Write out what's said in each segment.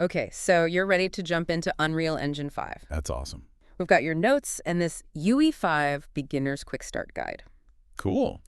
Okay, so you're ready to jump into Unreal Engine 5. That's awesome. We've got your notes and this UE5 Beginners Quick Start guide. Cool.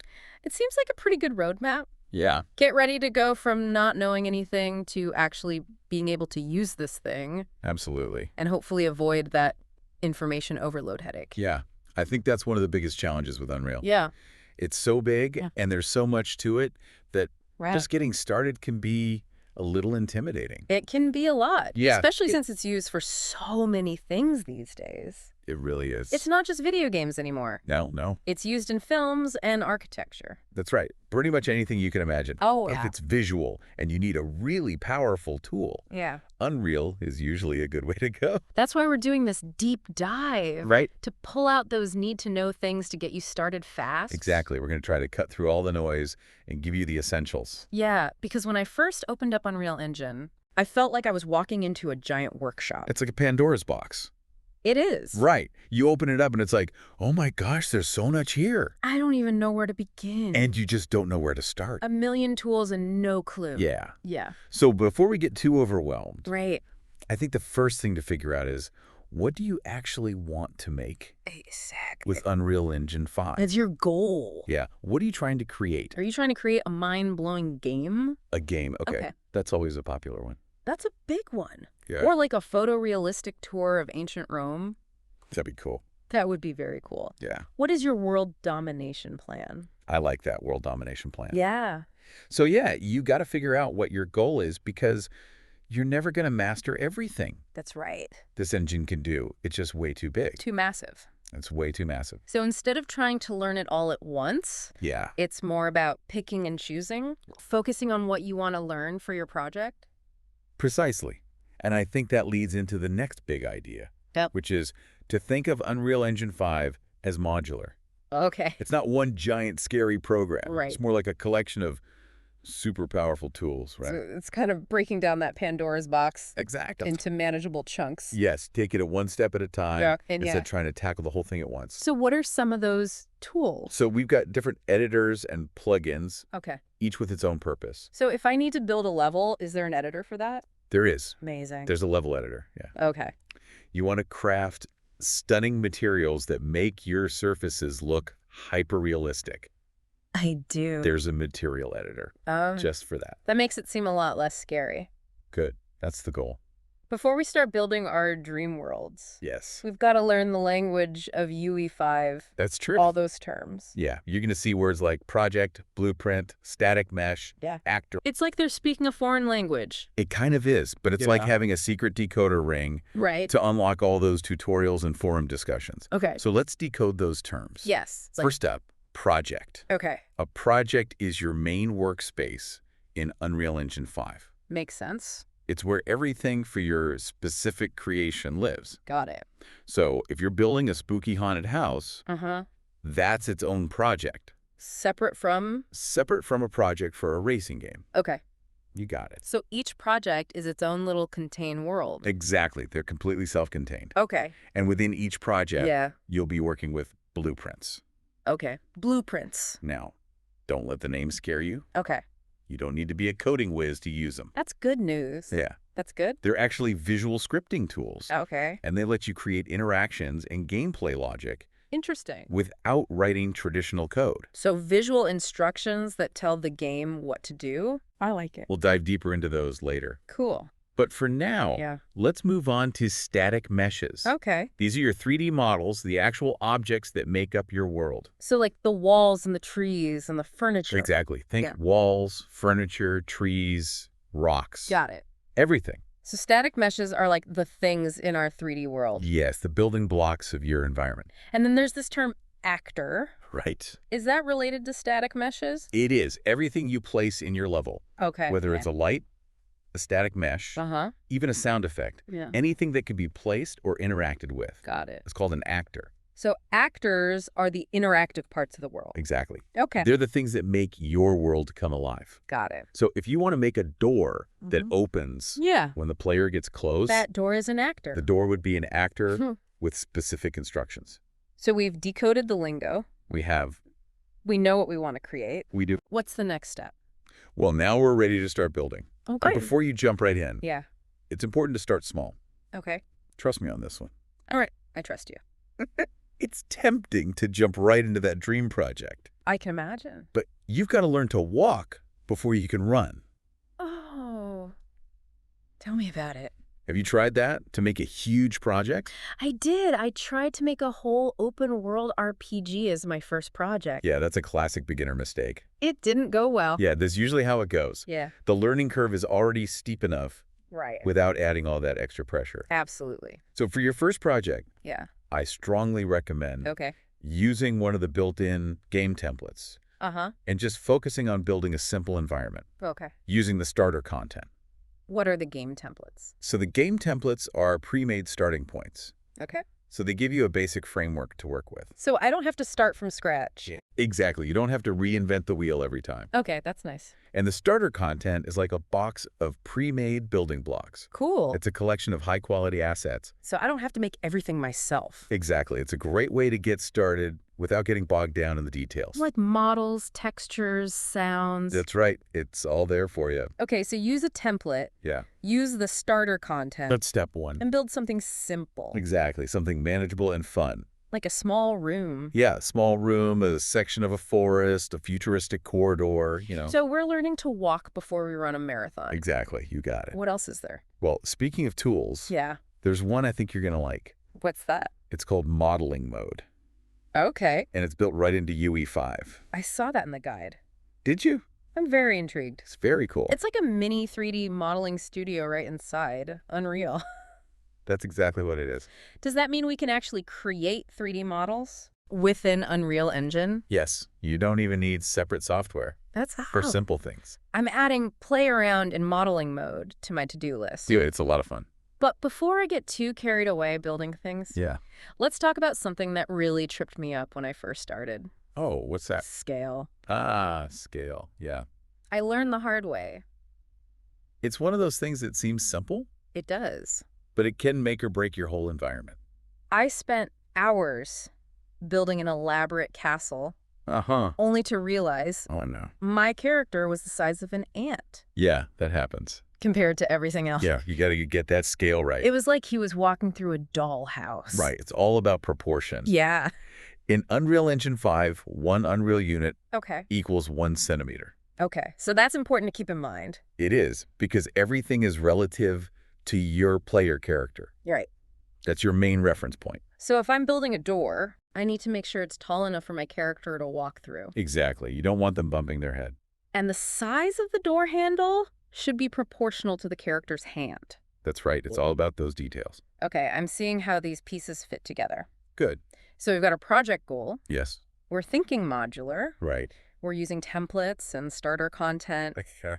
It seems like a pretty good roadmap. Yeah, Get ready to go from not knowing anything to actually being able to use this thing absolutely. and hopefully avoid that information overload headache. Yeah, I think that's one of the biggest challenges with Unreal. Yeah. It's so big Yeah. and there's so much to it that Right. just getting started can be a little intimidating. It can be a lot, Yeah. especially since it's used for so many things these days. It really is. It's not just video games anymore. No, It's used in films and architecture. that's right. Pretty much anything you can imagine. Oh, If yeah. it's visual and you need a really powerful tool, Yeah. Unreal is usually a good way to go. That's why we're doing this deep dive. Right? To pull out those need-to-know things to get you started fast. Exactly. We're going to try to cut through all the noise and give you the essentials. Yeah, because when I first opened up Unreal Engine, I felt like I was walking into a giant workshop. It's like a Pandora's box. It is. Right. You open it up and it's like, oh my gosh, there's so much here. I don't even know where to begin. And you just don't know where to start. A million tools and no clue. Yeah. Yeah. So before we get too overwhelmed, Right. I think the first thing to figure out is, what do you actually want to make Exactly. with Unreal Engine 5? It's your goal. Yeah. What are you trying to create? Are you trying to create a mind-blowing game? A game. Okay. Okay. That's always a popular one. That's a big one. Yeah. Or like a photorealistic tour of ancient Rome. That'd be cool. That would be very cool. Yeah. What is your world domination plan? I like that world domination plan. Yeah. So yeah, you got to figure out what your goal is because you're never going to master everything That's right. this engine can do. It's just way too big. Too massive. It's way too massive. So instead of trying to learn it all at once, Yeah. it's more about picking and choosing, focusing on what you want to learn for your project. Precisely. And I think that leads into the next big idea, Yep. which is to think of Unreal Engine 5 as modular. Okay. It's not one giant scary program. Right. It's more like a collection of super powerful tools, right? So it's kind of breaking down that Pandora's box Exactly. into manageable chunks. Yes, take it one step at a time Yeah, and instead yeah. of trying to tackle the whole thing at once. So what are some of those tools? So we've got different editors and plugins, Okay. each with its own purpose. So if I need to build a level, is there an editor for that? There is. Amazing. There's a level editor, yeah. Okay. You want to craft stunning materials that make your surfaces look hyper-realistic. I do. There's a material editor just for that. That makes it seem a lot less scary. Good. That's the goal. Before we start building our dream worlds, Yes. we've got to learn the language of UE5, That's true. all those terms. Yeah. You're going to see words like project, blueprint, static mesh, Yeah. actor. It's like they're speaking a foreign language. It kind of is, but it's like having a secret decoder ring Right. to unlock all those tutorials and forum discussions. Okay. So let's decode those terms. Yes. First up, project. Okay. A project is your main workspace in Unreal Engine 5. Makes sense. It's where everything for your specific creation lives. Got it. So if you're building a spooky haunted house, Uh-huh. that's its own project, Separate from? separate from a project for a racing game. Okay. You got it. So each project is its own little contained world. Exactly. They're completely self-contained. Okay. And within each project, Yeah. you'll be working with blueprints. Okay. Blueprints. Now, don't let the name scare you. Okay. You don't need to be a coding whiz to use them. That's good news. Yeah. That's good? They're actually visual scripting tools. Okay. And they let you create interactions and gameplay logic Interesting. without writing traditional code. So visual instructions that tell the game what to do? I like it. We'll dive deeper into those later. Cool. But for now, Yeah. let's move on to static meshes. Okay. These are your 3D models, the actual objects that make up your world. So like the walls and the trees and the furniture. Exactly. Think Yeah. walls, furniture, trees, rocks. Got it. Everything. So static meshes are like the things in our 3D world. Yes, the building blocks of your environment. And then there's this term actor. Right. Is that related to static meshes? It is. Everything you place in your level, Okay. whether it's a light, a static mesh, Uh-huh. even a sound effect, Yeah. anything that can be placed or interacted with. Got it. It's called an actor. So actors are the interactive parts of the world. Exactly. Okay. They're the things that make your world come alive. Got it. So if you want to make a door that Mhm. opens Yeah. when the player gets close, That door is an actor. the door would be an actor Hmm. with specific instructions. So we've decoded the lingo. We have, We know what we want to create. we do. What's the next step? Well, now we're ready to start building. Okay. But before you jump right in, Yeah. It's important to start small. Okay. Trust me on this one. All right. I trust you. It's tempting to jump right into that dream project. I can imagine. But you've got to learn to walk before you can run. Oh, tell me about it. Have you tried that to make a huge project? I did. I tried to make a whole open world RPG as my first project. Yeah, that's a classic beginner mistake. It didn't go well. Yeah, that's usually how it goes. Yeah. The learning curve is already steep enough Right. without adding all that extra pressure. Absolutely. So for your first project, Yeah. I strongly recommend Okay. using one of the built-in game templates Uh-huh. and just focusing on building a simple environment Okay. using the starter content. What are the game templates? So the game templates are pre-made starting points. Okay. So they give you a basic framework to work with. So I don't have to start from scratch. Exactly. You don't have to reinvent the wheel every time. Okay, that's nice. And the starter content is like a box of pre-made building blocks. Cool. It's a collection of high-quality assets. So I don't have to make everything myself. Exactly. It's a great way to get started without getting bogged down in the details. Like models, textures, sounds. That's right. It's all there for you. Okay, so use a template, Yeah. use the starter content, That's step one. and build something simple. Exactly. Something manageable and fun. Like a small room. Yeah, small room, a section of a forest, a futuristic corridor, So we're learning to walk before we run a marathon. Exactly. You got it. What else is there? Well, speaking of tools, Yeah. there's one I think you're going to like. What's that? It's called modeling mode, Okay. and it's built right into UE5. I saw that in the guide. Did you? I'm very intrigued. It's very cool. It's like a mini 3D modeling studio right inside. Unreal. That's exactly what it is. Does that mean we can actually create 3D models within Unreal Engine? Yes, you don't even need separate software That's for how. simple things. I'm adding play around in modeling mode to my to-do list. Do it. It's a lot of fun. But before I get too carried away building things, Yeah. let's talk about something that really tripped me up when I first started. Oh, what's that? Scale. Scale. Yeah. I learned the hard way. It's one of those things that seems simple, It does. but it can make or break your whole environment. I spent hours building an elaborate castle, Uh-huh. only to realize Oh, no. my character was the size of an ant Yeah, that happens. compared to everything else. Yeah, you got to get that scale right. It was like he was walking through a dollhouse. Right. It's all about proportion. Yeah. In Unreal Engine 5, one Unreal unit Okay. equals 1 centimeter. Okay. So that's important to keep in mind. It is, because everything is relative to your player character. You're right. That's your main reference point. So if I'm building a door, I need to make sure it's tall enough for my character to walk through. Exactly. You don't want them bumping their head. And the size of the door handle should be proportional to the character's hand. That's right. It's all about those details. Okay, I'm seeing how these pieces fit together. Good. So we've got a project goal. Yes. We're thinking modular. Right. We're using templates and starter content. Okay.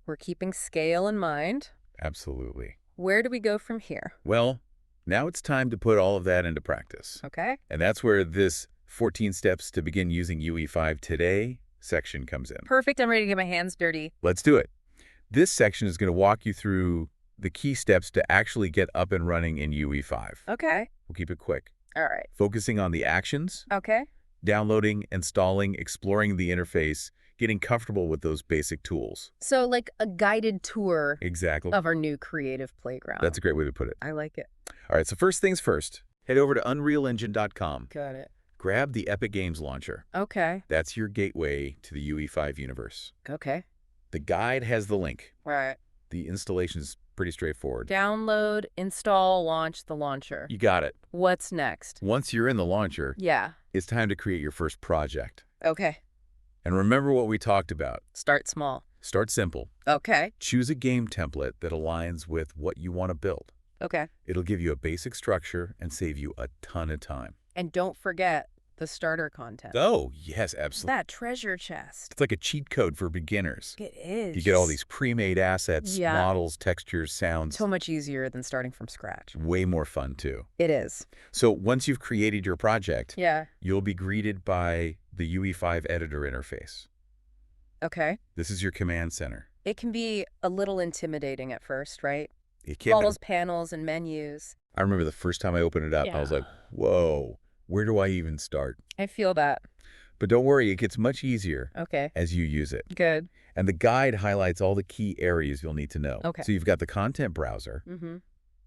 We're keeping scale in mind. Absolutely. Where do we go from here? Well, now it's time to put all of that into practice. Okay. And that's where this 14 steps to begin using UE5 today section comes in. Perfect. I'm ready to get my hands dirty. Let's do it. This section is going to walk you through the key steps to actually get up and running in UE5. Okay. We'll keep it quick. All right. Focusing on the actions, Okay. downloading, installing, exploring the interface, getting comfortable with those basic tools. So like a guided tour Exactly. of our new creative playground. That's a great way to put it. I like it. All right, so first things first, head over to unrealengine.com. Got it. Grab the Epic Games Launcher. Okay. That's your gateway to the UE5 universe. Okay. The guide has the link. All right. The installation is pretty straightforward. Download, install, launch the launcher. You got it. What's next? Once you're in the launcher, Yeah. it's time to create your first project. Okay. And remember what we talked about. Start small. Start simple. Okay. Choose a game template that aligns with what you want to build. Okay. It'll give you a basic structure and save you a ton of time. And don't forget the starter content. Oh, yes, absolutely. That treasure chest. It's like a cheat code for beginners. It is. You get all these pre-made assets, Yeah. models, textures, sounds. So much easier than starting from scratch. Way more fun, too. It is. So once you've created your project, Yeah. you'll be greeted by the UE5 editor interface. Okay. This is your command center. It can be a little intimidating at first, right? It can't All those panels and menus. I remember the first time I opened it up, I was Yeah. like, whoa, where do I even start? I feel that. But don't worry, it gets much easier Okay. as you use it. Good. And the guide highlights all the key areas you'll need to know. Okay. So you've got the content browser,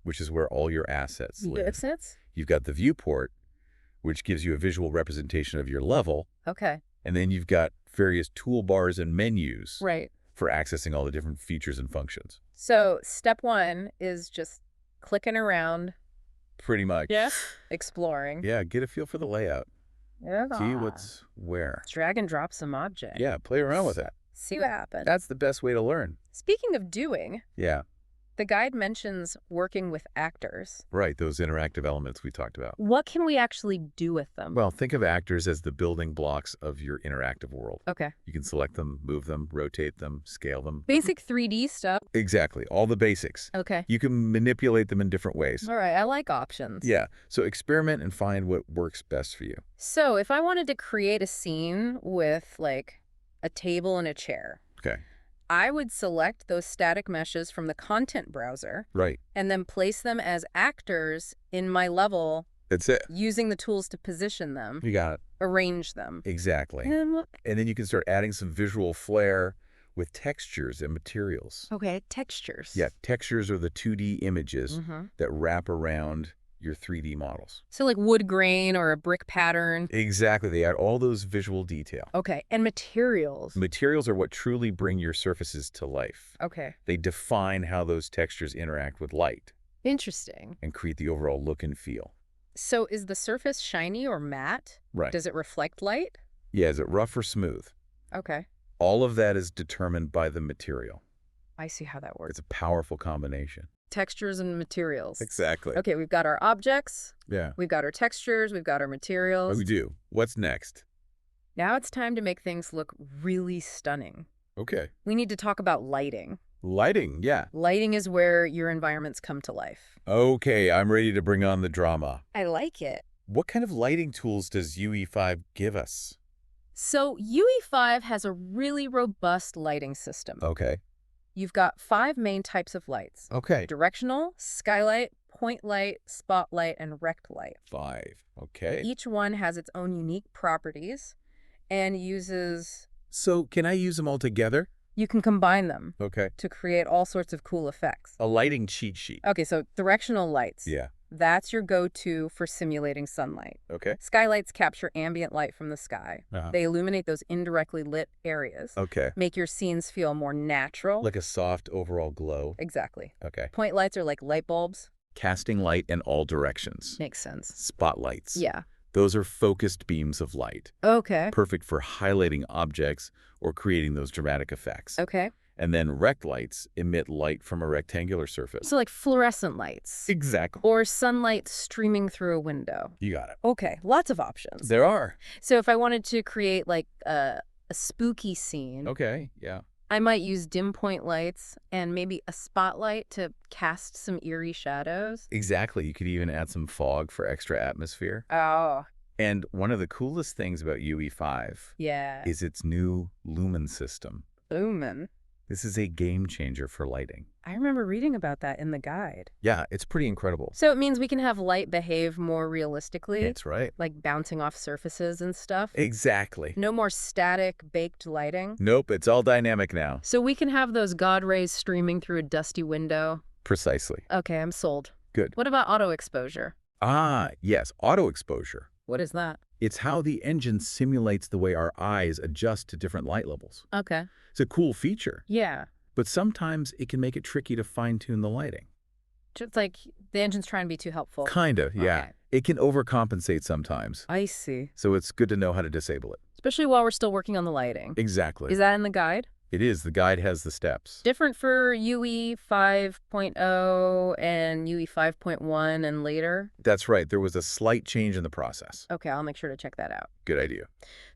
which is where all your assets live. Assets? You've got the viewport, which gives you a visual representation of your level. Okay. And then you've got various toolbars and menus Right. for accessing all the different features and functions. So step 1 is just clicking around. Pretty much. Yeah. Exploring. Yeah, get a feel for the layout. Yeah. See what's where. Drag and drop some object. Yeah, play around with it. See what happens. That's the best way to learn. Speaking of doing, Yeah, the guide mentions working with actors. right, those interactive elements we talked about. What can we actually do with them? Well, think of actors as the building blocks of your interactive world. Okay. You can select them, move them, rotate them, scale them. Basic 3D stuff. Exactly, all the basics. Okay. You can manipulate them in different ways. All right. I like options. Yeah, so experiment and find what works best for you. So if I wanted to create a scene with like a table and a chair, Okay, I would select those static meshes from the content browser right. and then place them as actors in my level That's it. using the tools to position them, You got it. arrange them. Exactly. And And then you can start adding some visual flair with textures and materials. okay, textures. Yeah, textures are the 2D images Mm-hmm. that wrap around your 3D models. So like wood grain or a brick pattern. Exactly. They add all those visual detail. Okay, and materials. Materials are what truly bring your surfaces to life. Okay, They define how those textures interact with light interesting. and create the overall look and feel. So is the surface shiny or matte? Right. Does it reflect light? Yeah, is it rough or smooth? Okay, All of that is determined by the material. I see how that works. It's a powerful combination. Textures and materials. Exactly. Okay, we've got our objects, Yeah. we've got our textures, we've got our materials. What we do. What's next? Now it's time to make things look really stunning. Okay. We need to talk about lighting. Lighting, yeah. Lighting is where your environments come to life. Okay, I'm ready to bring on the drama. I like it. What kind of lighting tools does UE5 give us? So UE5 has a really robust lighting system. Okay. You've got 5 main types of lights. Okay. Directional, skylight, point light, spotlight, and rect light. 5. Okay. Each one has its own unique properties and uses... So can I use them all together? You can combine them Okay. to create all sorts of cool effects. A lighting cheat sheet. Okay, so directional lights. Yeah. That's your go-to for simulating sunlight. Okay. Skylights capture ambient light from the sky. Uh-huh. They illuminate those indirectly lit areas. Okay. Make your scenes feel more natural. Like a soft overall glow. Exactly. Okay. Point lights are like light bulbs. Casting light in all directions. Makes sense. Spotlights. Yeah. Those are focused beams of light. Okay. Perfect for highlighting objects or creating those dramatic effects. Okay. And then rect lights emit light from a rectangular surface. So like fluorescent lights. Exactly. Or sunlight streaming through a window. You got it. Okay, lots of options. There are. So if I wanted to create like a spooky scene, Okay. Yeah. I might use dim point lights and maybe a spotlight to cast some eerie shadows. Exactly. You could even add some fog for extra atmosphere. Oh, And one of the coolest things about UE5 yeah. is its new lumen system. Lumen. This is a game changer for lighting. I remember reading about that in the guide. Yeah, it's pretty incredible. So it means we can have light behave more realistically, That's right. like bouncing off surfaces and stuff. Exactly. No more static, baked lighting. Nope, it's all dynamic now. So we can have those God rays streaming through a dusty window. Precisely. Okay, I'm sold. Good. What about auto exposure? Ah, yes, auto exposure. What is that? It's how the engine simulates the way our eyes adjust to different light levels. Okay. It's a cool feature, Yeah. but sometimes it can make it tricky to fine-tune the lighting. Just like the engine's trying to be too helpful. Kinda, yeah. Okay. It can overcompensate sometimes, I see. so it's good to know how to disable it. Especially while we're still working on the lighting. Exactly. Is that in the guide? It is. The guide has the steps. Different for UE 5.0 and UE 5.1 and later? That's right. There was a slight change in the process. Okay, I'll make sure to check that out. Good idea.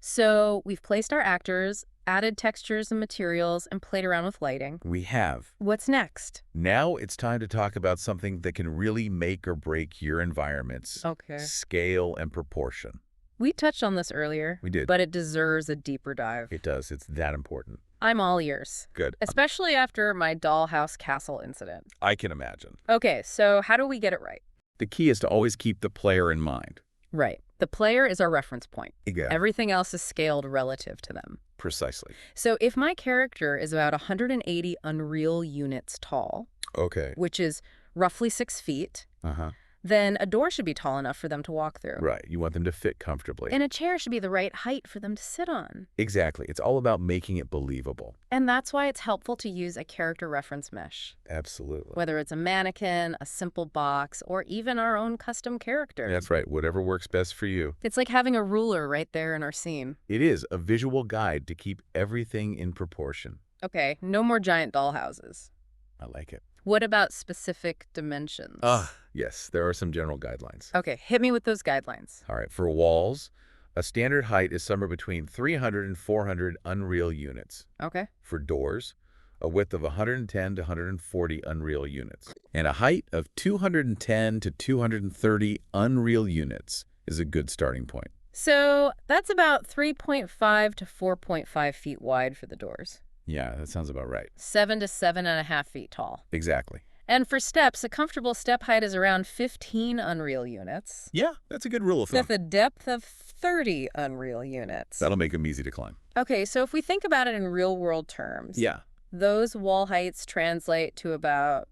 So we've placed our actors, added textures and materials, and played around with lighting. We have. What's next? Now it's time to talk about something that can really make or break your environment's Okay. scale and proportion. We touched on this earlier. We did. But it deserves a deeper dive. It does. It's that important. I'm all ears. Good. Especially after my dollhouse castle incident. I can imagine. Okay, so how do we get it right? The key is to always keep the player in mind. Right. The player is our reference point. Exactly. Everything else is scaled relative to them. Precisely. So if my character is about 180 Unreal units tall, Okay. which is roughly 6 feet, Uh-huh. then a door should be tall enough for them to walk through. Right. You want them to fit comfortably. And a chair should be the right height for them to sit on. Exactly. It's all about making it believable. And that's why it's helpful to use a character reference mesh. Absolutely. Whether it's a mannequin, a simple box, or even our own custom character. That's right. Whatever works best for you. It's like having a ruler right there in our scene. It is a visual guide to keep everything in proportion. Okay, no more giant dollhouses. I like it. What about specific dimensions? Yes, there are some general guidelines. Okay, hit me with those guidelines. All right, for walls, a standard height is somewhere between 300 and 400 Unreal units. Okay. For doors, a width of 110 to 140 Unreal units. And a height of 210 to 230 Unreal units is a good starting point. So that's about 3.5 to 4.5 feet wide for the doors. Yeah, that sounds about right. 7 to 7.5 feet tall. Exactly. And for steps, a comfortable step height is around 15 Unreal units. Yeah, that's a good rule of thumb. With a depth of 30 Unreal units. That'll make them easy to climb. Okay, so if we think about it in real-world terms, Yeah. those wall heights translate to about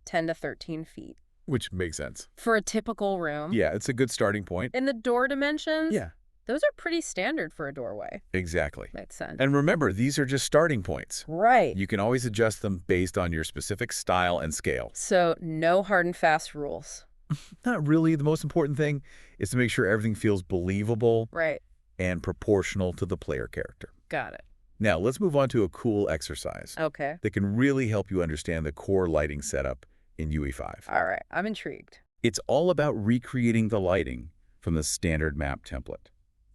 10 to 13 feet. Which makes sense. For a typical room. Yeah, it's a good starting point. In the door dimensions, Yeah. those are pretty standard for a doorway. Exactly. Makes sense. And remember, these are just starting points. Right. You can always adjust them based on your specific style and scale. So no hard and fast rules. Not really. The most important thing is to make sure everything feels believable Right. and proportional to the player character. Got it. Now, let's move on to a cool exercise Okay. that can really help you understand the core lighting setup in UE5. All right. I'm intrigued. It's all about recreating the lighting from the standard map template.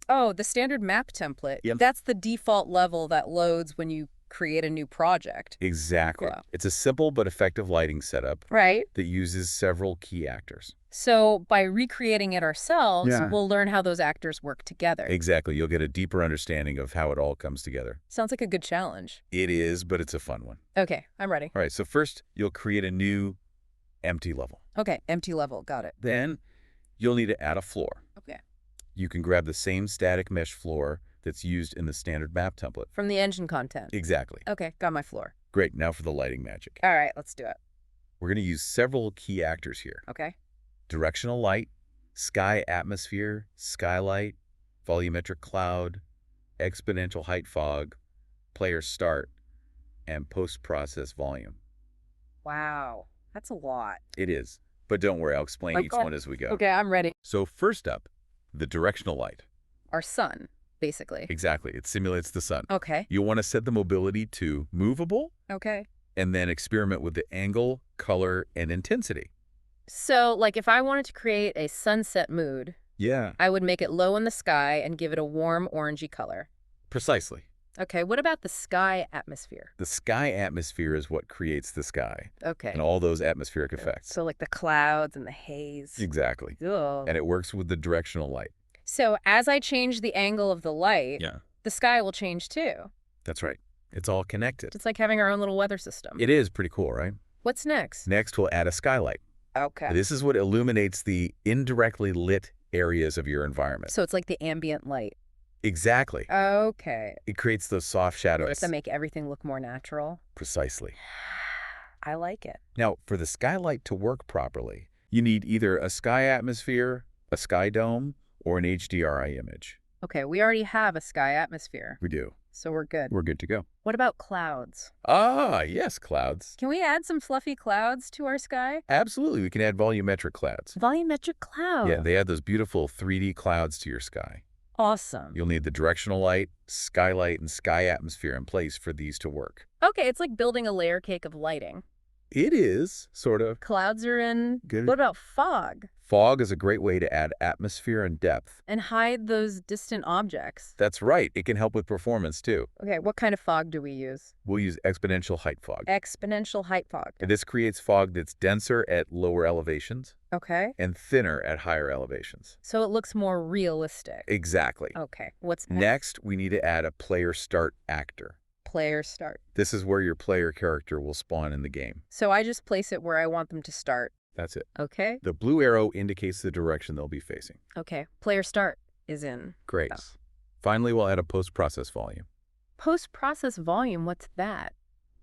Oh, the standard map template. Yep. That's the default level that loads when you create a new project. Exactly. Yeah. It's a simple but effective lighting setup Right. that uses several key actors. So by recreating it ourselves, Yeah. we'll learn how those actors work together. Exactly. You'll get a deeper understanding of how it all comes together. Sounds like a good challenge. It is, but it's a fun one. Okay, I'm ready. All right, so first you'll create a new empty level. Okay, empty level. Got it. Then you'll need to add a floor. Okay. You can grab the same static mesh floor that's used in the standard map template. From the engine content. Exactly. Okay, got my floor. Great. Now for the lighting magic. All right, let's do it. We're going to use several key actors here. Okay. Directional light, sky atmosphere, skylight, volumetric cloud, exponential height fog, player start, and post-process volume. Wow, that's a lot. It is. But don't worry, I'll explain each one as we go. Okay, I'm ready. So first up, the directional light. Our sun, basically. Exactly. It simulates the sun. Okay. You want to set the mobility to movable Okay. and then experiment with the angle, color, and intensity. So, like, if I wanted to create a sunset mood, Yeah. I would make it low in the sky and give it a warm orangey color. Precisely. Okay, what about the sky atmosphere? The sky atmosphere is what creates the sky Okay. and all those atmospheric effects. So, like the clouds and the haze. Exactly. Ugh. And it works with the directional light. So, as I change the angle of the light, Yeah. the sky will change too. That's right. It's all connected. It's like having our own little weather system. It is pretty cool, right? What's next? Next, we'll add a skylight. Okay. This is what illuminates the indirectly lit areas of your environment. So, it's like the ambient light. Exactly. Okay. It creates those soft shadows. To make everything look more natural. Precisely. I like it. Now, for the skylight to work properly, you need either a sky atmosphere, a sky dome, or an HDRI image. Okay, we already have a sky atmosphere, We do. so we're good. We're good to go. What about clouds? Ah, yes, clouds. Can we add some fluffy clouds to our sky? Absolutely. We can add volumetric clouds. Volumetric cloud. Yeah, they add those beautiful 3D clouds to your sky. Awesome. You'll need the directional light, skylight, and sky atmosphere in place for these to work. Okay, it's like building a layer cake of lighting. It is, sort of. Clouds are in. Good. What about fog? Fog is a great way to add atmosphere and depth. And hide those distant objects. That's right. It can help with performance, too. Okay, what kind of fog do we use? We'll use exponential height fog. Exponential height fog. This creates fog that's denser at lower elevations Okay. and thinner at higher elevations. So it looks more realistic. Exactly. Okay, what's next? Next, we need to add a player start actor. Player start. This is where your player character will spawn in the game. So I just place it where I want them to start. That's it. Okay. The blue arrow indicates the direction they'll be facing. Okay. Player start is in. Great. Oh. Finally, we'll add a post-process volume. Post-process volume, what's that?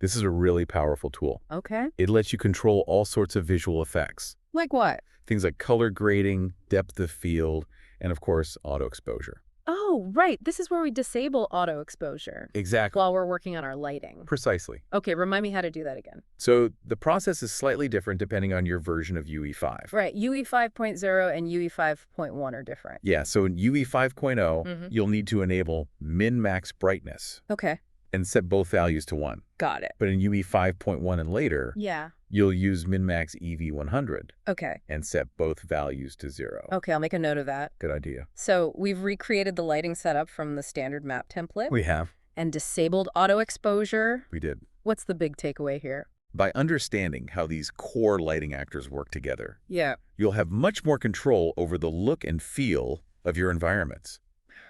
This is a really powerful tool. Okay. It lets you control all sorts of visual effects. Like what? Things like color grading, depth of field, and of course, auto exposure. Oh, right. This is where we disable auto exposure Exactly. while we're working on our lighting. Precisely. Okay, remind me how to do that again. So the process is slightly different depending on your version of UE5. Right. UE 5.0 and UE 5.1 are different. Yeah, so in UE 5.0, you'll need to enable min-max brightness Okay. and set both values to 1. Got it. But in UE 5.1 and later, Yeah. you'll use min-max EV100 Okay. and set both values to 0. Okay, I'll make a note of that. Good idea. So we've recreated the lighting setup from the standard map template. We have. And disabled auto exposure. We did. What's the big takeaway here? By understanding how these core lighting actors work together, Yeah. you'll have much more control over the look and feel of your environments.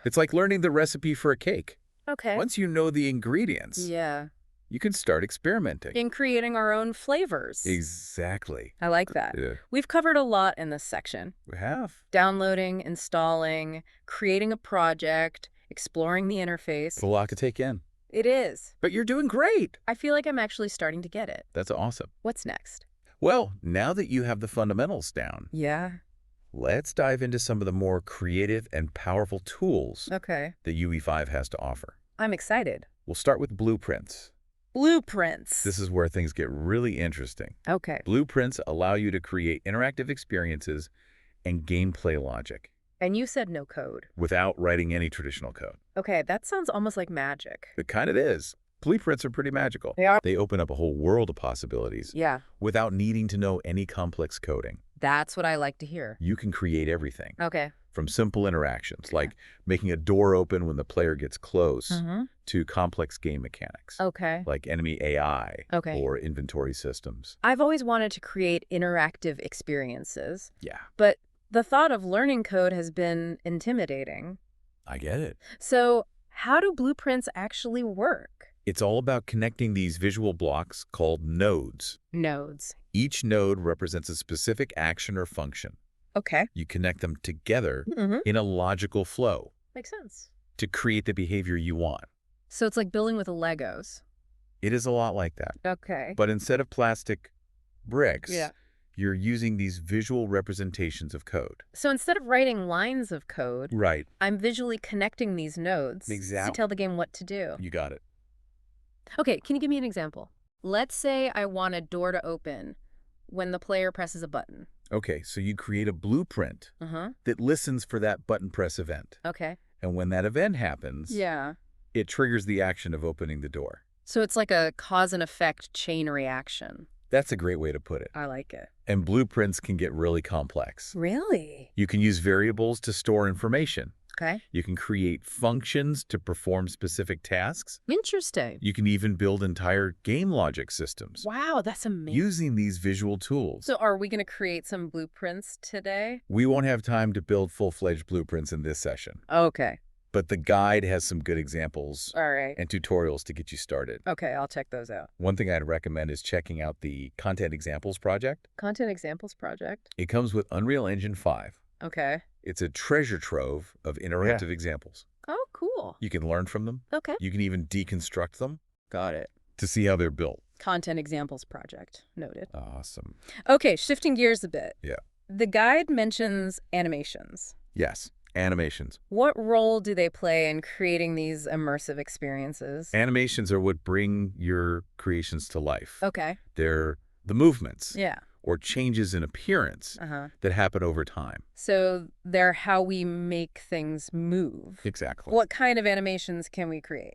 It's like learning the recipe for a cake. Okay. Once you know the ingredients, Yeah. you can start experimenting. In creating our own flavors. Exactly. I like that. Yeah, We've covered a lot in this section. we have. Downloading, installing, creating a project, exploring the interface. It's a lot to take in. It is. But you're doing great. I feel like I'm actually starting to get it. That's awesome. What's next? Well, now that you have the fundamentals down, Yeah. let's dive into some of the more creative and powerful tools Okay. that UE5 has to offer. I'm excited. We'll start with blueprints. Blueprints. This is where things get really interesting. Okay. Blueprints allow you to create interactive experiences and gameplay logic And you said no code. without writing any traditional code. Okay, that sounds almost like magic. It kind of is. Blueprints are pretty magical. They are. They open up a whole world of possibilities Yeah. without needing to know any complex coding. That's what I like to hear. You can create everything Okay. from simple interactions like making a door open when the player gets close to complex game mechanics Okay. like enemy AI Okay. or inventory systems. I've always wanted to create interactive experiences, Yeah, but the thought of learning code has been intimidating. I get it. So how do blueprints actually work? It's all about connecting these visual blocks called nodes. Nodes. Each node represents a specific action or function. Okay. You connect them together Mm-hmm. in a logical flow Makes sense. to create the behavior you want. So it's like building with Legos. It is a lot like that. Okay. But instead of plastic bricks, Yeah. you're using these visual representations of code. So instead of writing lines of code, Right. I'm visually connecting these nodes Exactly. to tell the game what to do. You got it. Okay, can you give me an example? Let's say I want a door to open when the player presses a button. Okay, so you create a blueprint Uh-huh. that listens for that button press event. Okay. And when that event happens, Yeah. it triggers the action of opening the door. So it's like a cause and effect chain reaction. That's a great way to put it. I like it. And blueprints can get really complex. Really? You can use variables to store information. Okay. You can create functions to perform specific tasks. Interesting. You can even build entire game logic systems Wow, that's amazing. using these visual tools. So are we going to create some blueprints today? We won't have time to build full-fledged blueprints in this session, Okay. but the guide has some good examples All right. and tutorials to get you started. Okay, I'll check those out. One thing I'd recommend is checking out the Content Examples project. Content examples project. It comes with Unreal Engine 5. Okay. It's a treasure trove of interactive examples. Oh, cool. You can learn from them. Okay. You can even deconstruct them Got it. to see how they're built. Content examples project. Noted. Awesome. Okay, shifting gears a bit. Yeah. The guide mentions animations. Yes, animations. What role do they play in creating these immersive experiences? Animations are what bring your creations to life. Okay. They're the movements Yeah. or changes in appearance Uh-huh. that happen over time. So they're how we make things move. Exactly. What kind of animations can we create?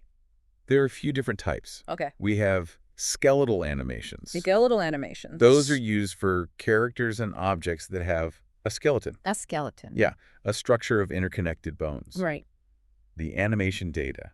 There are a few different types. Okay. We have skeletal animations. Skeletal animations. Those are used for characters and objects that have a skeleton. A skeleton. Yeah, a structure of interconnected bones. Right. The animation data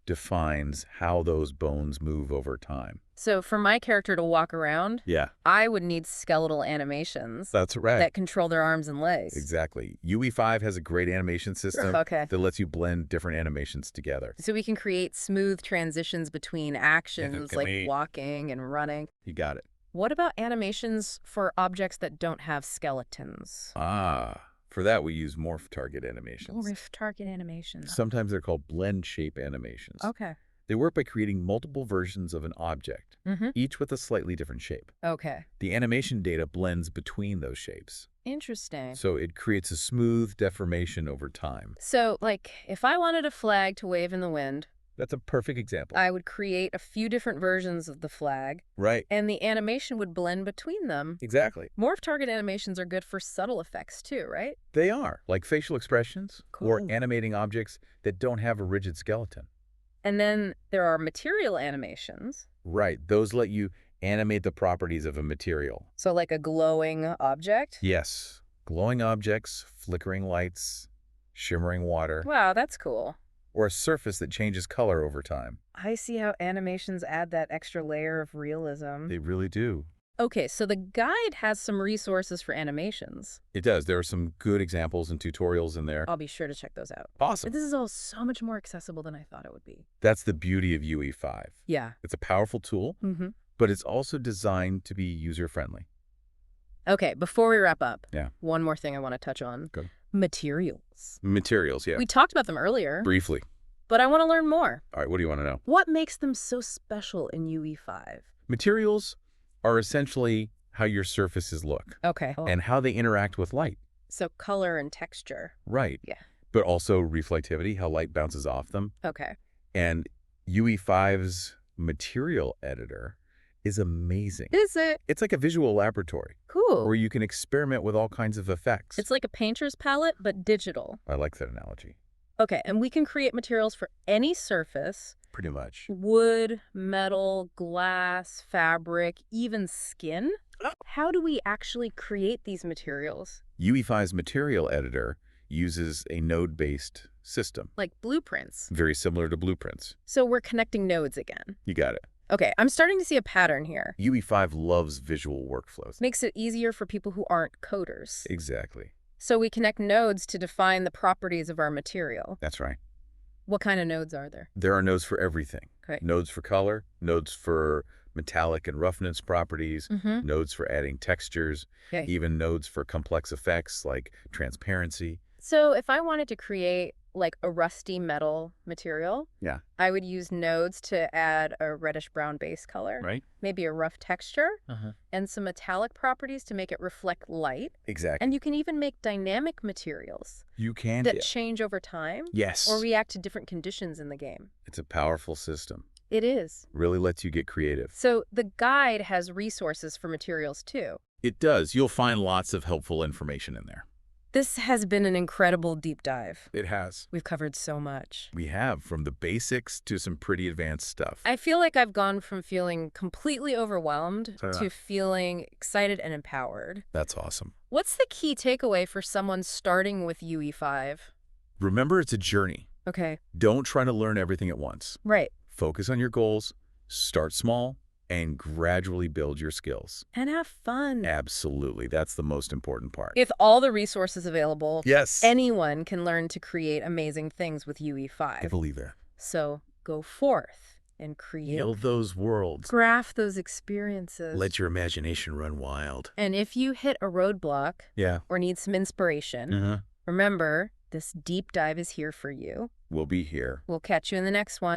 defines how those bones move over time. So for my character to walk around, Yeah, I would need skeletal animations that's right. that control their arms and legs. Exactly. UE5 has a great animation system Okay. that lets you blend different animations together. So we can create smooth transitions between actions Can like we- walking and running. You got it. What about animations for objects that don't have skeletons? For that we use morph target animations. Morph target animations. Sometimes they're called blend shape animations. Okay. They work by creating multiple versions of an object, Mm-hmm. each with a slightly different shape. Okay. The animation data blends between those shapes, Interesting. so it creates a smooth deformation over time. So, like, if I wanted a flag to wave in the wind, That's a perfect example. I would create a few different versions of the flag, Right. and the animation would blend between them. Exactly. Morph target animations are good for subtle effects too, right? They are, like facial expressions or Cool. animating objects that don't have a rigid skeleton. And then there are material animations. Right. Those let you animate the properties of a material. So like a glowing object. Yes. Glowing objects, flickering lights, shimmering water, Wow, that's cool. or a surface that changes color over time. I see how animations add that extra layer of realism. They really do. Okay, so the guide has some resources for animations. It does. There are some good examples and tutorials in there. I'll be sure to check those out. Awesome. This is all so much more accessible than I thought it would be. That's the beauty of UE5. Yeah. It's a powerful tool, Mm-hmm. but it's also designed to be user-friendly. Okay, before we wrap up, Yeah. one more thing I want to touch on. Go. Materials. Materials, yeah. We talked about them earlier, Briefly. but I want to learn more. All right, what do you want to know? What makes them so special in UE5? Materials are essentially how your surfaces look Okay. and how they interact with light. So color and texture. Right. Yeah. But also reflectivity, how light bounces off them. Okay. And UE5's material editor is amazing. Is it? It's like a visual laboratory Cool. where you can experiment with all kinds of effects. It's like a painter's palette, but digital. I like that analogy. Okay, and we can create materials for any surface. Pretty much. Wood, metal, glass, fabric, even skin. How do we actually create these materials? UE5's material editor uses a node-based system, Like blueprints. very similar to blueprints. So we're connecting nodes again. You got it. Okay, I'm starting to see a pattern here. UE5 loves visual workflows. Makes it easier for people who aren't coders. Exactly. So we connect nodes to define the properties of our material. That's right. What kind of nodes are there? There are nodes for everything. Okay. Nodes for color, nodes for metallic and roughness properties, Mm-hmm. nodes for adding textures, Okay. even nodes for complex effects like transparency. So if I wanted to create like a rusty metal material, Yeah. I would use nodes to add a reddish-brown base color, Right? maybe a rough texture, Uh-huh. and some metallic properties to make it reflect light. Exactly. And you can even make dynamic materials You can that do. change over time Yes. or react to different conditions in the game. It's a powerful system. It is. Really lets you get creative. So the guide has resources for materials too. It does. You'll find lots of helpful information in there. This has been an incredible deep dive. It has. We've covered so much. We have, from the basics to some pretty advanced stuff. I feel like I've gone from feeling completely overwhelmed So, to feeling excited and empowered. That's awesome. What's the key takeaway for someone starting with UE5? Remember, it's a journey. Okay, Don't try to learn everything at once. right. Focus on your goals, start small, and gradually build your skills. And have fun. Absolutely. That's the most important part. With all the resources available, Yes. anyone can learn to create amazing things with I UE5. believe that. So go forth and create. Build those worlds. Graph those experiences. Let your imagination run wild. And if you hit a roadblock Yeah. or need some inspiration, Uh-huh. remember, this deep dive is here for you. We'll be here. We'll catch you in the next one.